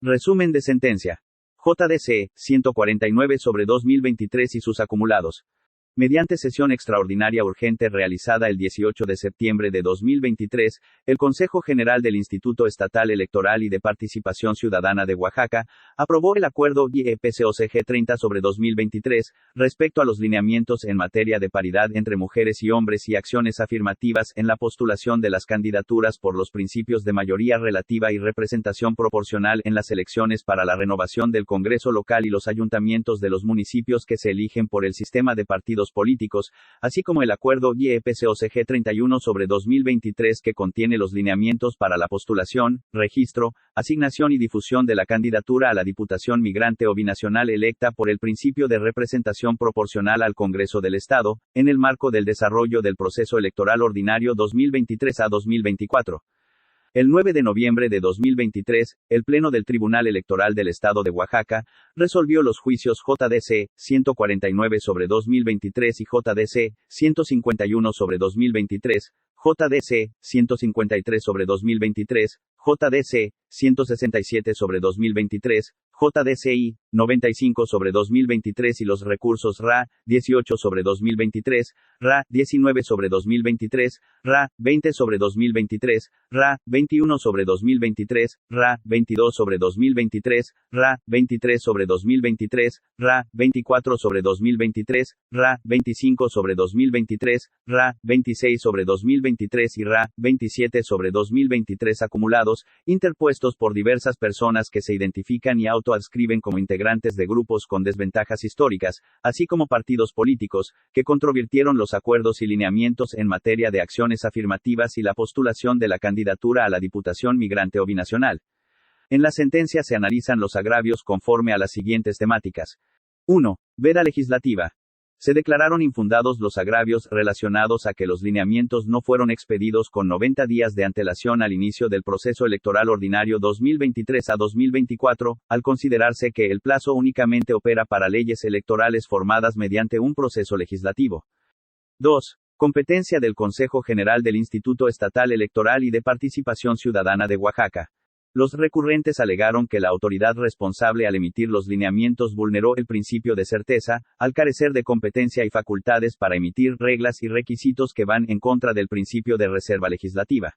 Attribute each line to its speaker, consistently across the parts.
Speaker 1: Resumen de sentencia. JDC 149/2023 y sus acumulados. Mediante sesión extraordinaria urgente realizada el 18 de septiembre de 2023, el Consejo General del Instituto Estatal Electoral y de Participación Ciudadana de Oaxaca aprobó el Acuerdo IEPCOCG 30/2023 respecto a los lineamientos en materia de paridad entre mujeres y hombres y acciones afirmativas en la postulación de las candidaturas por los principios de mayoría relativa y representación proporcional en las elecciones para la renovación del Congreso local y los ayuntamientos de los municipios que se eligen por el sistema de partidos políticos, así como el Acuerdo IEPCOCG 31/2023 que contiene los lineamientos para la postulación, registro, asignación y difusión de la candidatura a la Diputación Migrante o Binacional electa por el principio de representación proporcional al Congreso del Estado, en el marco del desarrollo del proceso electoral ordinario 2023 a 2024. El 9 de noviembre de 2023, el Pleno del Tribunal Electoral del Estado de Oaxaca resolvió los juicios JDC 149/2023 y JDC 151/2023, JDC 153/2023, JDC 167/2023, JDCI 95/2023 y los recursos RA 18/2023, RA 19/2023, RA 20/2023, RA 21/2023, RA 22/2023, RA 23/2023, RA 24/2023, RA 25/2023, RA 26/2023 y RA 27/2023 acumulados, interpuestos por diversas personas que se identifican y autoadscriben como integrantes de grupos con desventajas históricas, así como partidos políticos, que controvirtieron los acuerdos y lineamientos en materia de acciones afirmativas y la postulación de la candidatura a la Diputación Migrante o Binacional. En la sentencia se analizan los agravios conforme a las siguientes temáticas. 1. Veda legislativa. Se declararon infundados los agravios relacionados a que los lineamientos no fueron expedidos con 90 días de antelación al inicio del proceso electoral ordinario 2023 a 2024, al considerarse que el plazo únicamente opera para leyes electorales formadas mediante un proceso legislativo. 2. Competencia del Consejo General del Instituto Estatal Electoral y de Participación Ciudadana de Oaxaca. Los recurrentes alegaron que la autoridad responsable al emitir los lineamientos vulneró el principio de certeza, al carecer de competencia y facultades para emitir reglas y requisitos que van en contra del principio de reserva legislativa.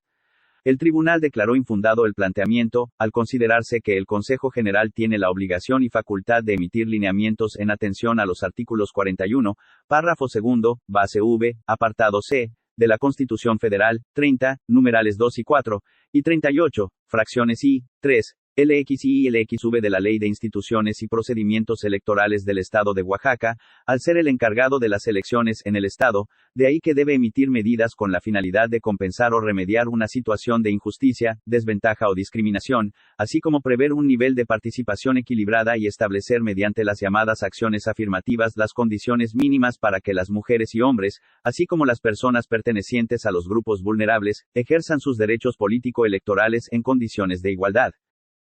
Speaker 1: El tribunal declaró infundado el planteamiento, al considerarse que el Consejo General tiene la obligación y facultad de emitir lineamientos en atención a los artículos 41, párrafo segundo, base V, apartado C, de la Constitución Federal, 30, numerales 2 y 4, y 38, fracciones I, 3, LXI y LXV de la Ley de Instituciones y Procedimientos Electorales del Estado de Oaxaca, al ser el encargado de las elecciones en el Estado, de ahí que debe emitir medidas con la finalidad de compensar o remediar una situación de injusticia, desventaja o discriminación, así como prever un nivel de participación equilibrada y establecer mediante las llamadas acciones afirmativas las condiciones mínimas para que las mujeres y hombres, así como las personas pertenecientes a los grupos vulnerables, ejerzan sus derechos político-electorales en condiciones de igualdad.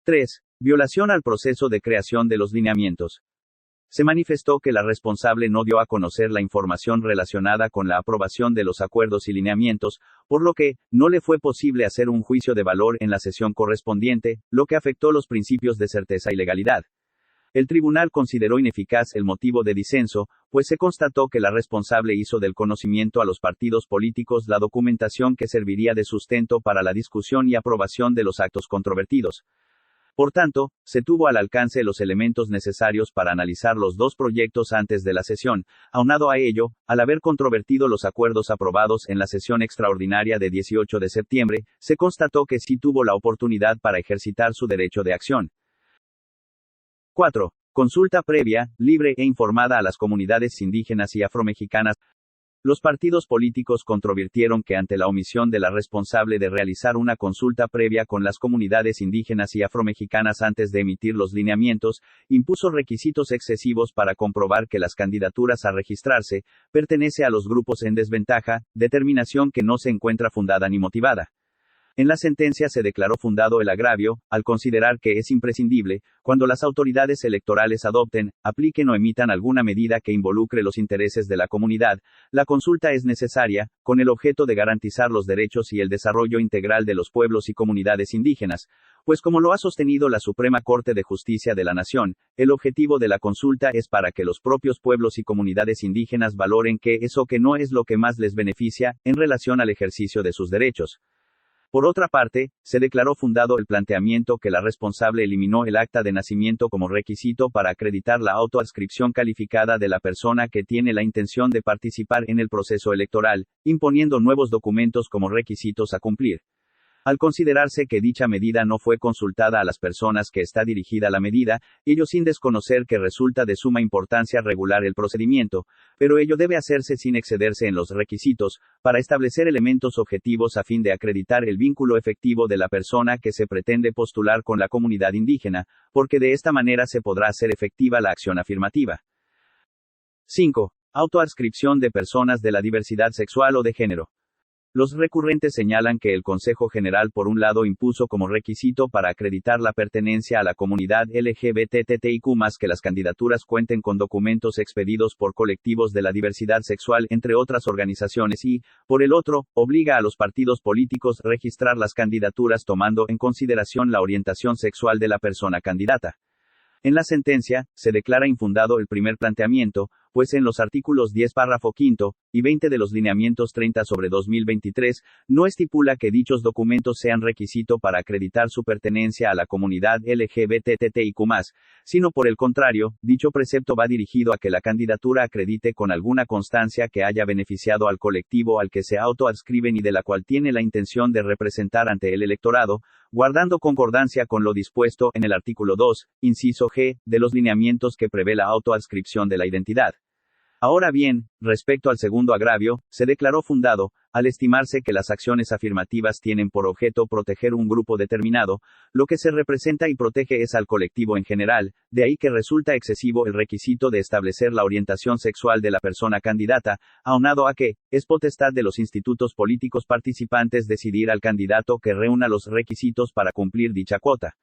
Speaker 1: 3. Violación al proceso de creación de los lineamientos. Se manifestó que la responsable no dio a conocer la información relacionada con la aprobación de los acuerdos y lineamientos, por lo que, no le fue posible hacer un juicio de valor en la sesión correspondiente, lo que afectó los principios de certeza y legalidad. El tribunal consideró ineficaz el motivo de disenso, pues se constató que la responsable hizo del conocimiento a los partidos políticos la documentación que serviría de sustento para la discusión y aprobación de los actos controvertidos. Por tanto, se tuvo al alcance los elementos necesarios para analizar los dos proyectos antes de la sesión. Aunado a ello, al haber controvertido los acuerdos aprobados en la sesión extraordinaria de 18 de septiembre, se constató que sí tuvo la oportunidad para ejercitar su derecho de acción. 4. Consulta previa, libre e informada a las comunidades indígenas y afromexicanas. Los partidos políticos controvirtieron que ante la omisión de la responsable de realizar una consulta previa con las comunidades indígenas y afromexicanas antes de emitir los lineamientos, impuso requisitos excesivos para comprobar que las candidaturas a registrarse pertenece a los grupos en desventaja, determinación que no se encuentra fundada ni motivada. En la sentencia se declaró fundado el agravio, al considerar que es imprescindible, cuando las autoridades electorales adopten, apliquen o emitan alguna medida que involucre los intereses de la comunidad, la consulta es necesaria, con el objeto de garantizar los derechos y el desarrollo integral de los pueblos y comunidades indígenas, pues como lo ha sostenido la Suprema Corte de Justicia de la Nación, el objetivo de la consulta es para que los propios pueblos y comunidades indígenas valoren qué es o qué no es lo que más les beneficia, en relación al ejercicio de sus derechos. Por otra parte, se declaró fundado el planteamiento que la responsable eliminó el acta de nacimiento como requisito para acreditar la autoadscripción calificada de la persona que tiene la intención de participar en el proceso electoral, imponiendo nuevos documentos como requisitos a cumplir. Al considerarse que dicha medida no fue consultada a las personas que está dirigida la medida, ello sin desconocer que resulta de suma importancia regular el procedimiento, pero ello debe hacerse sin excederse en los requisitos, para establecer elementos objetivos a fin de acreditar el vínculo efectivo de la persona que se pretende postular con la comunidad indígena, porque de esta manera se podrá hacer efectiva la acción afirmativa. 5. Autoadscripción de personas de la diversidad sexual o de género. Los recurrentes señalan que el Consejo General por un lado impuso como requisito para acreditar la pertenencia a la comunidad LGBTTIQ+ que las candidaturas cuenten con documentos expedidos por colectivos de la diversidad sexual entre otras organizaciones y, por el otro, obliga a los partidos políticos a registrar las candidaturas tomando en consideración la orientación sexual de la persona candidata. En la sentencia, se declara infundado el primer planteamiento, pues en los artículos 10 párrafo quinto, y 20 de los lineamientos 30/2023, no estipula que dichos documentos sean requisito para acreditar su pertenencia a la comunidad LGBTTIQ+, sino por el contrario, dicho precepto va dirigido a que la candidatura acredite con alguna constancia que haya beneficiado al colectivo al que se autoadscriben y de la cual tiene la intención de representar ante el electorado, guardando concordancia con lo dispuesto en el artículo 2, inciso G, de los lineamientos que prevé la autoadscripción de la identidad. Ahora bien, respecto al segundo agravio, se declaró fundado, al estimarse que las acciones afirmativas tienen por objeto proteger un grupo determinado, lo que se representa y protege es al colectivo en general, de ahí que resulta excesivo el requisito de establecer la orientación sexual de la persona candidata, aunado a que, es potestad de los institutos políticos participantes decidir al candidato que reúna los requisitos para cumplir dicha cuota.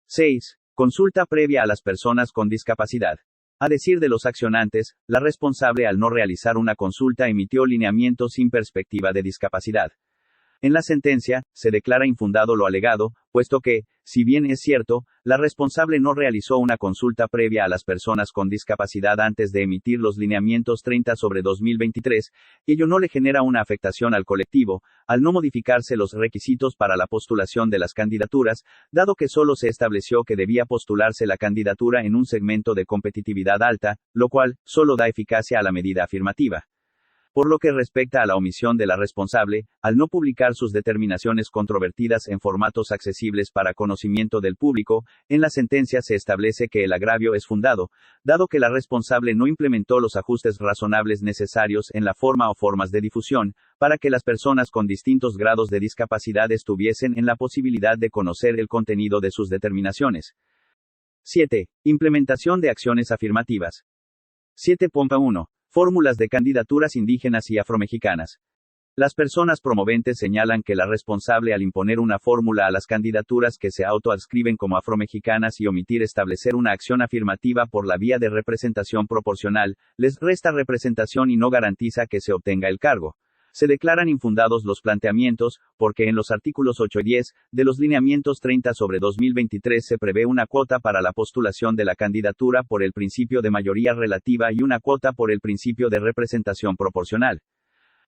Speaker 1: 6. Consulta previa a las personas con discapacidad. A decir de los accionantes, la responsable al no realizar una consulta emitió lineamientos sin perspectiva de discapacidad. En la sentencia, se declara infundado lo alegado, puesto que, si bien es cierto, la responsable no realizó una consulta previa a las personas con discapacidad antes de emitir los lineamientos 30/2023, ello no le genera una afectación al colectivo, al no modificarse los requisitos para la postulación de las candidaturas, dado que solo se estableció que debía postularse la candidatura en un segmento de competitividad alta, lo cual, solo da eficacia a la medida afirmativa. Por lo que respecta a la omisión de la responsable, al no publicar sus determinaciones controvertidas en formatos accesibles para conocimiento del público, en la sentencia se establece que el agravio es fundado, dado que la responsable no implementó los ajustes razonables necesarios en la forma o formas de difusión, para que las personas con distintos grados de discapacidad estuviesen en la posibilidad de conocer el contenido de sus determinaciones. 7. Implementación de acciones afirmativas. 7.1. Fórmulas de candidaturas indígenas y afromexicanas. Las personas promoventes señalan que la responsable al imponer una fórmula a las candidaturas que se autoadscriben como afromexicanas y omitir establecer una acción afirmativa por la vía de representación proporcional, les resta representación y no garantiza que se obtenga el cargo. Se declaran infundados los planteamientos, porque en los artículos 8 y 10, de los lineamientos 30/2023 se prevé una cuota para la postulación de la candidatura por el principio de mayoría relativa y una cuota por el principio de representación proporcional.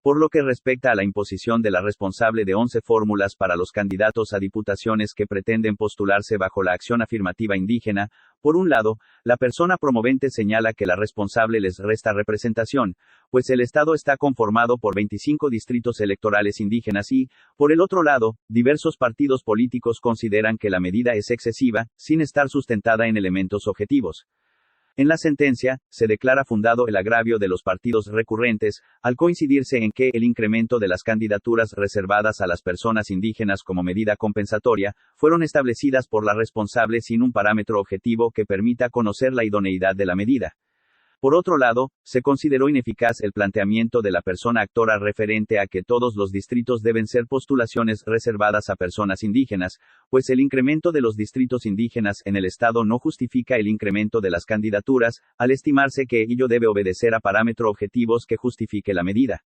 Speaker 1: Por lo que respecta a la imposición de la responsable de 11 fórmulas para los candidatos a diputaciones que pretenden postularse bajo la acción afirmativa indígena, por un lado, la persona promovente señala que la responsable les resta representación, pues el Estado está conformado por 25 distritos electorales indígenas y, por el otro lado, diversos partidos políticos consideran que la medida es excesiva, sin estar sustentada en elementos objetivos. En la sentencia, se declara fundado el agravio de los partidos recurrentes, al coincidirse en que el incremento de las candidaturas reservadas a las personas indígenas como medida compensatoria, fueron establecidas por la responsable sin un parámetro objetivo que permita conocer la idoneidad de la medida. Por otro lado, se consideró ineficaz el planteamiento de la persona actora referente a que todos los distritos deben ser postulaciones reservadas a personas indígenas, pues el incremento de los distritos indígenas en el Estado no justifica el incremento de las candidaturas, al estimarse que ello debe obedecer a parámetros objetivos que justifique la medida.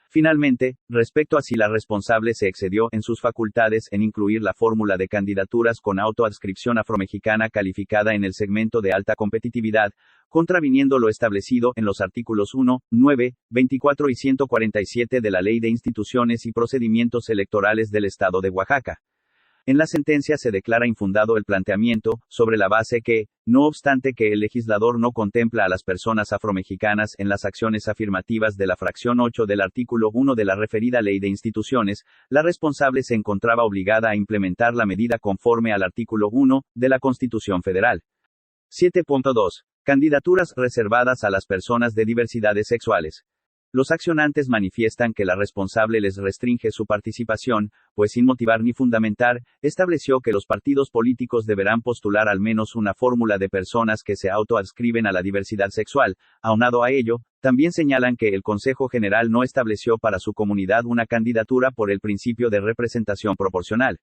Speaker 1: Finalmente, respecto a si la responsable se excedió en sus facultades en incluir la fórmula de candidaturas con autoadscripción afromexicana calificada en el segmento de alta competitividad, contraviniendo lo establecido en los artículos 1, 9, 24 y 147 de la Ley de Instituciones y Procedimientos Electorales del Estado de Oaxaca. En la sentencia se declara infundado el planteamiento, sobre la base que, no obstante que el legislador no contempla a las personas afromexicanas en las acciones afirmativas de la fracción 8 del artículo 1 de la referida Ley de Instituciones, la responsable se encontraba obligada a implementar la medida conforme al artículo 1 de la Constitución Federal. 7.2. Candidaturas reservadas a las personas de diversidades sexuales. Los accionantes manifiestan que la responsable les restringe su participación, pues sin motivar ni fundamentar, estableció que los partidos políticos deberán postular al menos una fórmula de personas que se autoadscriben a la diversidad sexual. Aunado a ello, también señalan que el Consejo General no estableció para su comunidad una candidatura por el principio de representación proporcional.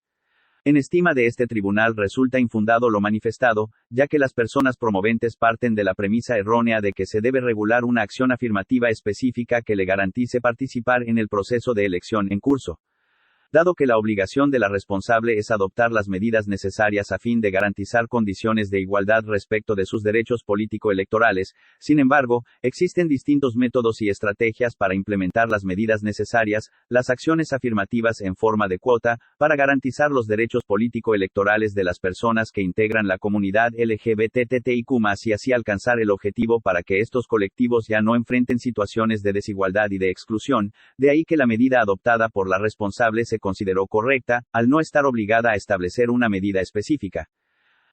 Speaker 1: En estima de este tribunal resulta infundado lo manifestado, ya que las personas promoventes parten de la premisa errónea de que se debe regular una acción afirmativa específica que le garantice participar en el proceso de elección en curso. Dado que la obligación de la responsable es adoptar las medidas necesarias a fin de garantizar condiciones de igualdad respecto de sus derechos político-electorales, sin embargo, existen distintos métodos y estrategias para implementar las medidas necesarias, las acciones afirmativas en forma de cuota, para garantizar los derechos político-electorales de las personas que integran la comunidad LGBTTIQ+, y así alcanzar el objetivo para que estos colectivos ya no enfrenten situaciones de desigualdad y de exclusión, de ahí que la medida adoptada por la responsable se consideró correcta, al no estar obligada a establecer una medida específica.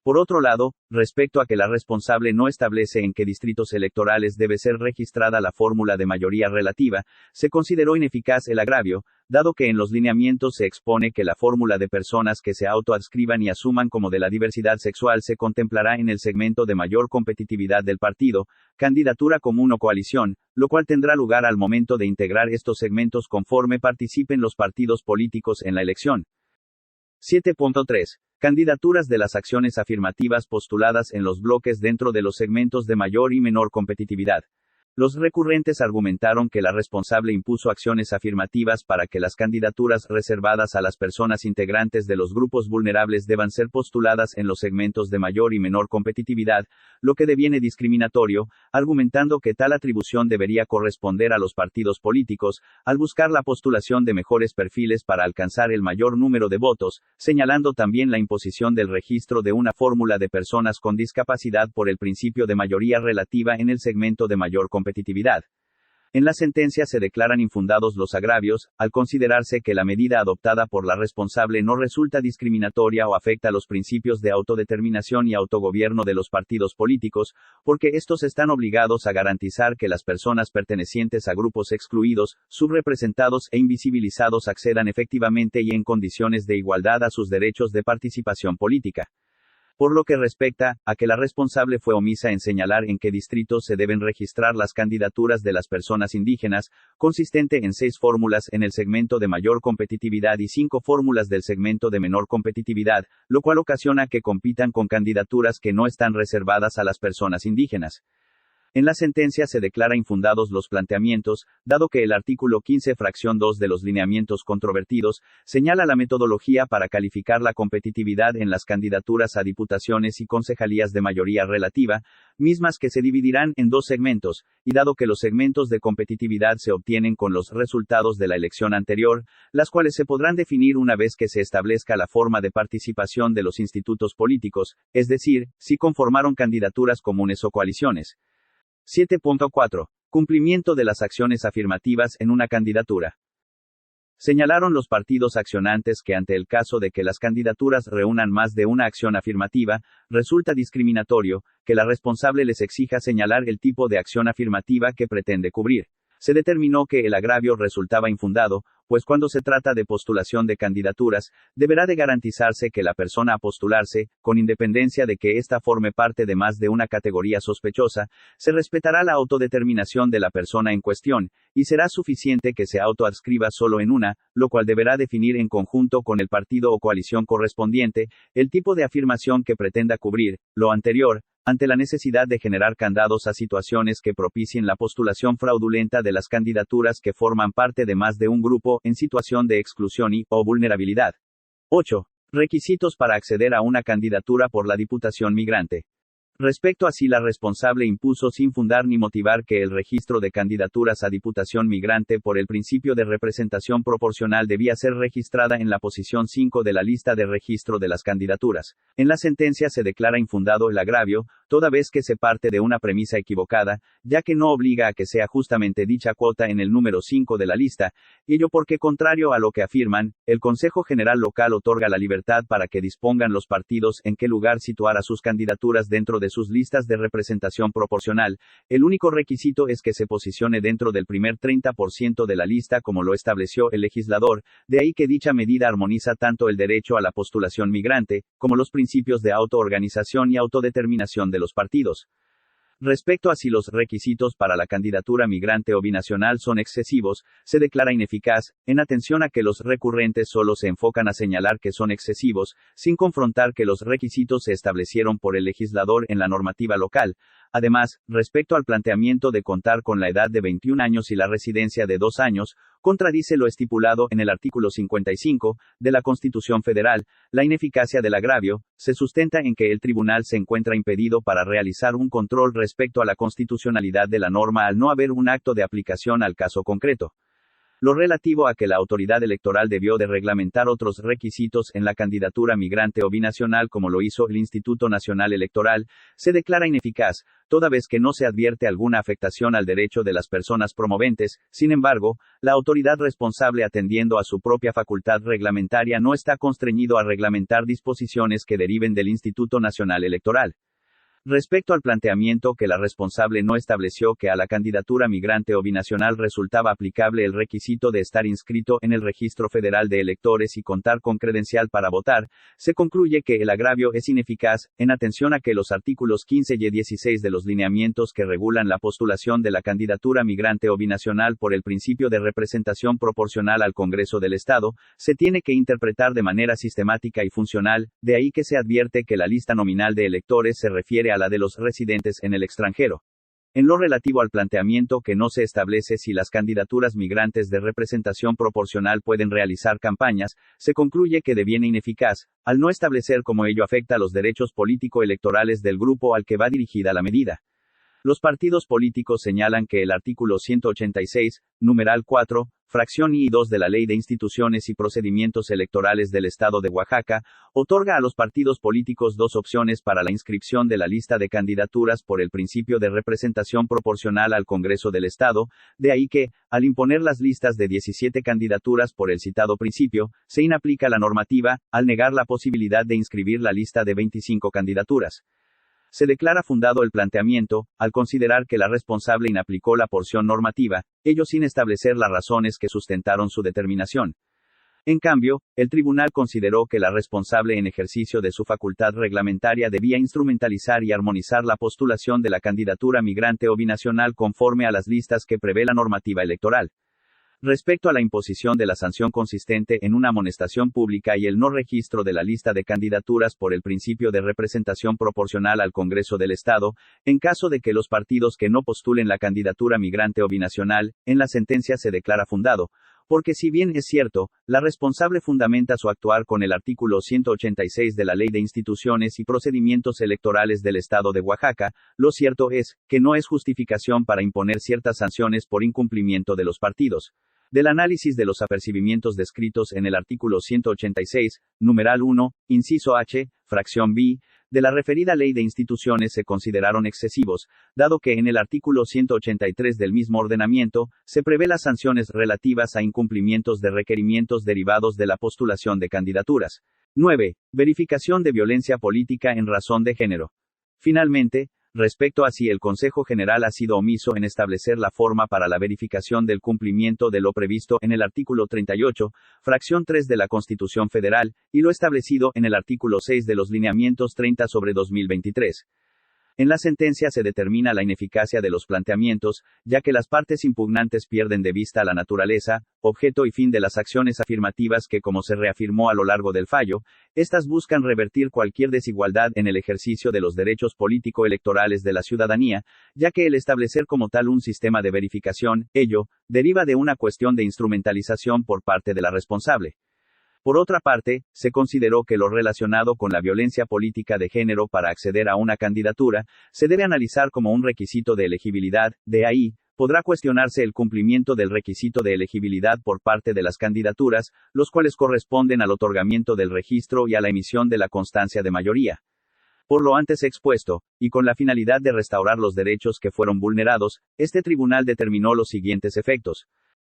Speaker 1: Por otro lado, respecto a que la responsable no establece en qué distritos electorales debe ser registrada la fórmula de mayoría relativa, se consideró ineficaz el agravio, dado que en los lineamientos se expone que la fórmula de personas que se autoadscriban y asuman como de la diversidad sexual se contemplará en el segmento de mayor competitividad del partido, candidatura común o coalición, lo cual tendrá lugar al momento de integrar estos segmentos conforme participen los partidos políticos en la elección. 7.3. Candidaturas de las acciones afirmativas postuladas en los bloques dentro de los segmentos de mayor y menor competitividad. Los recurrentes argumentaron que la responsable impuso acciones afirmativas para que las candidaturas reservadas a las personas integrantes de los grupos vulnerables deban ser postuladas en los segmentos de mayor y menor competitividad, lo que deviene discriminatorio, argumentando que tal atribución debería corresponder a los partidos políticos, al buscar la postulación de mejores perfiles para alcanzar el mayor número de votos, señalando también la imposición del registro de una fórmula de personas con discapacidad por el principio de mayoría relativa en el segmento de mayor competitividad. En la sentencia se declaran infundados los agravios, al considerarse que la medida adoptada por la responsable no resulta discriminatoria o afecta los principios de autodeterminación y autogobierno de los partidos políticos, porque estos están obligados a garantizar que las personas pertenecientes a grupos excluidos, subrepresentados e invisibilizados accedan efectivamente y en condiciones de igualdad a sus derechos de participación política. Por lo que respecta a que la responsable fue omisa en señalar en qué distritos se deben registrar las candidaturas de las personas indígenas, consistente en 6 fórmulas en el segmento de mayor competitividad y 5 fórmulas del segmento de menor competitividad, lo cual ocasiona que compitan con candidaturas que no están reservadas a las personas indígenas. En la sentencia se declara infundados los planteamientos, dado que el artículo 15 fracción 2 de los lineamientos controvertidos, señala la metodología para calificar la competitividad en las candidaturas a diputaciones y concejalías de mayoría relativa, mismas que se dividirán en 2 segmentos, y dado que los segmentos de competitividad se obtienen con los resultados de la elección anterior, las cuales se podrán definir una vez que se establezca la forma de participación de los institutos políticos, es decir, si conformaron candidaturas comunes o coaliciones. 7.4. Cumplimiento de las acciones afirmativas en una candidatura. Señalaron los partidos accionantes que ante el caso de que las candidaturas reúnan más de una acción afirmativa, resulta discriminatorio, que la responsable les exija señalar el tipo de acción afirmativa que pretende cubrir. Se determinó que el agravio resultaba infundado, pues cuando se trata de postulación de candidaturas, deberá de garantizarse que la persona a postularse, con independencia de que ésta forme parte de más de una categoría sospechosa, se respetará la autodeterminación de la persona en cuestión, y será suficiente que se autoadscriba solo en una, lo cual deberá definir en conjunto con el partido o coalición correspondiente, el tipo de afirmación que pretenda cubrir. Lo anterior, ante la necesidad de generar candados a situaciones que propicien la postulación fraudulenta de las candidaturas que forman parte de más de un grupo en situación de exclusión o vulnerabilidad. 8. Requisitos para acceder a una candidatura por la Diputación Migrante. Respecto a si la responsable impuso sin fundar ni motivar que el registro de candidaturas a Diputación Migrante por el principio de representación proporcional debía ser registrada en la posición 5 de la lista de registro de las candidaturas. En la sentencia se declara infundado el agravio, toda vez que se parte de una premisa equivocada, ya que no obliga a que sea justamente dicha cuota en el número 5 de la lista, ello porque contrario a lo que afirman, el Consejo General Local otorga la libertad para que dispongan los partidos en qué lugar situar a sus candidaturas dentro de sus listas de representación proporcional. El único requisito es que se posicione dentro del primer 30% de la lista como lo estableció el legislador, de ahí que dicha medida armoniza tanto el derecho a la postulación migrante, como los principios de autoorganización y autodeterminación de los partidos. Respecto a si los requisitos para la candidatura migrante o binacional son excesivos, se declara ineficaz, en atención a que los recurrentes solo se enfocan a señalar que son excesivos, sin confrontar que los requisitos se establecieron por el legislador en la normativa local. Además, respecto al planteamiento de contar con la edad de 21 años y la residencia de 2 años, contradice lo estipulado en el artículo 55 de la Constitución Federal. La ineficacia del agravio se sustenta en que el tribunal se encuentra impedido para realizar un control respecto a la constitucionalidad de la norma al no haber un acto de aplicación al caso concreto. Lo relativo a que la autoridad electoral debió de reglamentar otros requisitos en la candidatura migrante o binacional como lo hizo el Instituto Nacional Electoral, se declara ineficaz, toda vez que no se advierte alguna afectación al derecho de las personas promoventes. Sin embargo, la autoridad responsable atendiendo a su propia facultad reglamentaria no está constreñido a reglamentar disposiciones que deriven del Instituto Nacional Electoral. Respecto al planteamiento que la responsable no estableció que a la candidatura migrante o binacional resultaba aplicable el requisito de estar inscrito en el Registro Federal de Electores y contar con credencial para votar, se concluye que el agravio es ineficaz, en atención a que los artículos 15 y 16 de los lineamientos que regulan la postulación de la candidatura migrante o binacional por el principio de representación proporcional al Congreso del Estado, se tiene que interpretar de manera sistemática y funcional, de ahí que se advierte que la lista nominal de electores se refiere a la de los residentes en el extranjero. En lo relativo al planteamiento que no se establece si las candidaturas migrantes de representación proporcional pueden realizar campañas, se concluye que deviene ineficaz, al no establecer cómo ello afecta a los derechos político-electorales del grupo al que va dirigida la medida. Los partidos políticos señalan que el artículo 186, numeral 4, fracción I y 2 de la Ley de Instituciones y Procedimientos Electorales del Estado de Oaxaca, otorga a los partidos políticos dos opciones para la inscripción de la lista de candidaturas por el principio de representación proporcional al Congreso del Estado, de ahí que, al imponer las listas de 17 candidaturas por el citado principio, se inaplica la normativa, al negar la posibilidad de inscribir la lista de 25 candidaturas. Se declara fundado el planteamiento, al considerar que la responsable inaplicó la porción normativa, ello sin establecer las razones que sustentaron su determinación. En cambio, el tribunal consideró que la responsable en ejercicio de su facultad reglamentaria debía instrumentalizar y armonizar la postulación de la candidatura migrante o binacional conforme a las listas que prevé la normativa electoral. Respecto a la imposición de la sanción consistente en una amonestación pública y el no registro de la lista de candidaturas por el principio de representación proporcional al Congreso del Estado, en caso de que los partidos que no postulen la candidatura migrante o binacional, en la sentencia se declara fundado, porque si bien es cierto, la responsable fundamenta su actuar con el artículo 186 de la Ley de Instituciones y Procedimientos Electorales del Estado de Oaxaca, lo cierto es, que no es justificación para imponer ciertas sanciones por incumplimiento de los partidos. Del análisis de los apercibimientos descritos en el artículo 186, numeral 1, inciso H, fracción B, de la referida Ley de Instituciones se consideraron excesivos, dado que en el artículo 183 del mismo ordenamiento, se prevé las sanciones relativas a incumplimientos de requerimientos derivados de la postulación de candidaturas. 9. Verificación de violencia política en razón de género. Finalmente, Respecto a si el Consejo General ha sido omiso en establecer la forma para la verificación del cumplimiento de lo previsto en el artículo 38, fracción 3 de la Constitución Federal, y lo establecido en el artículo 6 de los lineamientos 30/2023. En la sentencia se determina la ineficacia de los planteamientos, ya que las partes impugnantes pierden de vista la naturaleza, objeto y fin de las acciones afirmativas que, como se reafirmó a lo largo del fallo, estas buscan revertir cualquier desigualdad en el ejercicio de los derechos político-electorales de la ciudadanía, ya que el establecer como tal un sistema de verificación, ello, deriva de una cuestión de instrumentalización por parte de la responsable. Por otra parte, se consideró que lo relacionado con la violencia política de género para acceder a una candidatura, se debe analizar como un requisito de elegibilidad, de ahí, podrá cuestionarse el cumplimiento del requisito de elegibilidad por parte de las candidaturas, los cuales corresponden al otorgamiento del registro y a la emisión de la constancia de mayoría. Por lo antes expuesto, y con la finalidad de restaurar los derechos que fueron vulnerados, este tribunal determinó los siguientes efectos.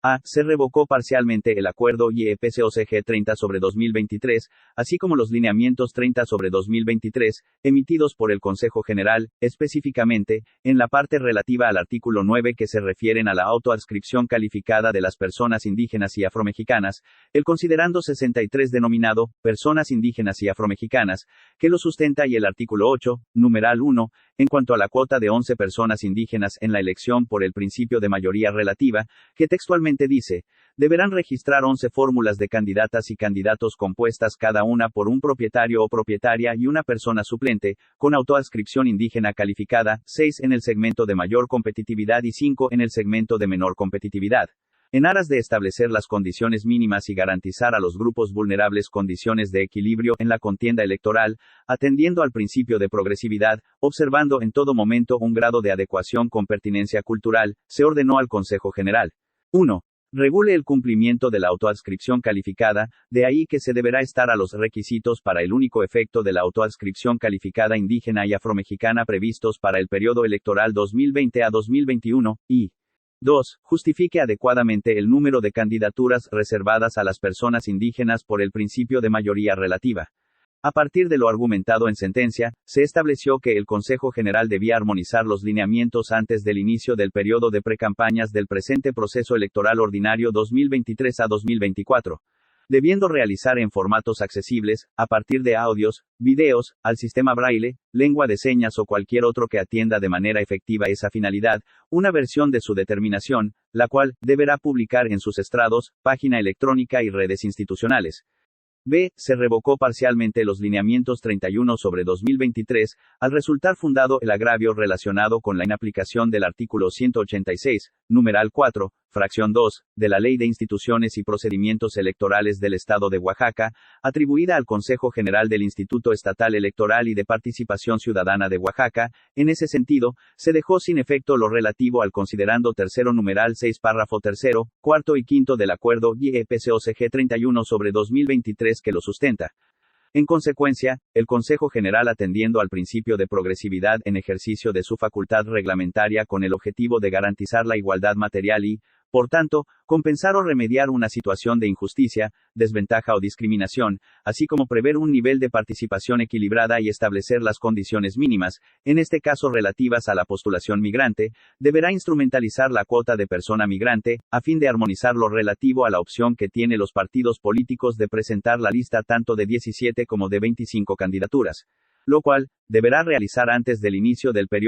Speaker 1: A. Se revocó parcialmente el acuerdo IEPCOCG 30/2023, así como los lineamientos 30/2023, emitidos por el Consejo General, específicamente, en la parte relativa al artículo 9 que se refieren a la autoadscripción calificada de las personas indígenas y afromexicanas, el considerando 63 denominado, Personas indígenas y afromexicanas, que lo sustenta y el artículo 8, numeral 1, en cuanto a la cuota de 11 personas indígenas en la elección por el principio de mayoría relativa, que textualmente dice, deberán registrar 11 fórmulas de candidatas y candidatos compuestas cada una por un propietario o propietaria y una persona suplente, con autoadscripción indígena calificada, 6 en el segmento de mayor competitividad y 5 en el segmento de menor competitividad. En aras de establecer las condiciones mínimas y garantizar a los grupos vulnerables condiciones de equilibrio en la contienda electoral, atendiendo al principio de progresividad, observando en todo momento un grado de adecuación con pertinencia cultural, se ordenó al Consejo General. 1. Regule el cumplimiento de la autoadscripción calificada, de ahí que se deberá estar a los requisitos para el único efecto de la autoadscripción calificada indígena y afromexicana previstos para el periodo electoral 2020 a 2021, y 2. Justifique adecuadamente el número de candidaturas reservadas a las personas indígenas por el principio de mayoría relativa. A partir de lo argumentado en sentencia, se estableció que el Consejo General debía armonizar los lineamientos antes del inicio del periodo de precampañas del presente proceso electoral ordinario 2023 a 2024, debiendo realizar en formatos accesibles, a partir de audios, videos, al sistema braille, lengua de señas o cualquier otro que atienda de manera efectiva esa finalidad, una versión de su determinación, la cual deberá publicar en sus estrados, página electrónica y redes institucionales. B. Se revocó parcialmente los lineamientos 31/2023, al resultar fundado el agravio relacionado con la inaplicación del artículo 186, numeral 4, fracción 2, de la Ley de Instituciones y Procedimientos Electorales del Estado de Oaxaca, atribuida al Consejo General del Instituto Estatal Electoral y de Participación Ciudadana de Oaxaca. En ese sentido, se dejó sin efecto lo relativo al considerando tercero numeral 6 párrafo tercero, cuarto y quinto del acuerdo IEPCOCG 31/2023 que lo sustenta. En consecuencia, el Consejo General, atendiendo al principio de progresividad en ejercicio de su facultad reglamentaria con el objetivo de garantizar la igualdad material y, por tanto, compensar o remediar una situación de injusticia, desventaja o discriminación, así como prever un nivel de participación equilibrada y establecer las condiciones mínimas, en este caso relativas a la postulación migrante, deberá instrumentalizar la cuota de persona migrante, a fin de armonizar lo relativo a la opción que tienen los partidos políticos de presentar la lista tanto de 17 como de 25 candidaturas, lo cual deberá realizar antes del inicio del periodo